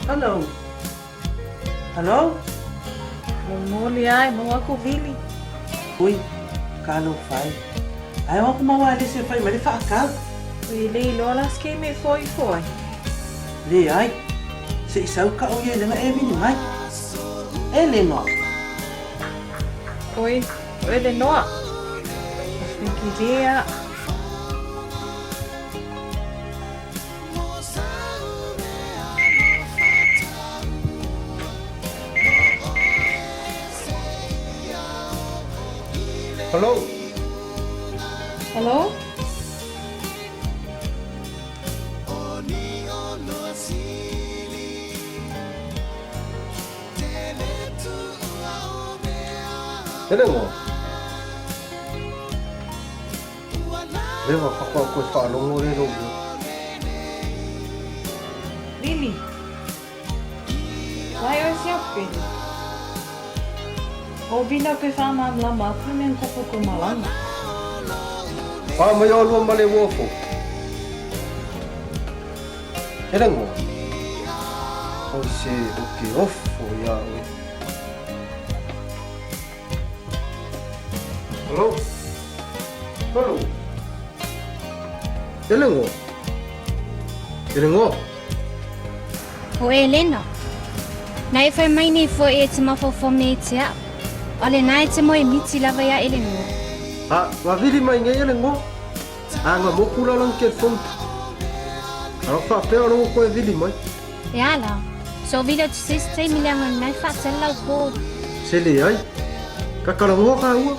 Hallo. Hallo? Muli ay, mga ko Billy. Uy, kalo fai. Ayaw ako mawali si fai, malifa akal. Willy, lolas kay foi. Li ay, sa isaw ka o yan nga emin ngay. Eleno. Oi, det nå. Fick idé. Hello. Hello? Yalan mo. Dewa ako sa along mo rin loob. Billy. Why are you shopping? O vina ko fama lama, men ko ko malanga. Pa may alwa malewofo. Yalan mo. Oh shit, okay, off. Oh yeah. Hello? Hello? Yalan mo. Yalan mo. O Elena. Na fa mai ni fo e tsama fo metia. Ale na tsamo e mitsi lava ya Elena. Ah, wavili mai ngai yalan mo. Anga mo kula lang ket fon. Ano fa pero no ko e vili mai. Yala. So village sister milangan na fa sala ko. Seli ai. Kakala mo ka uo.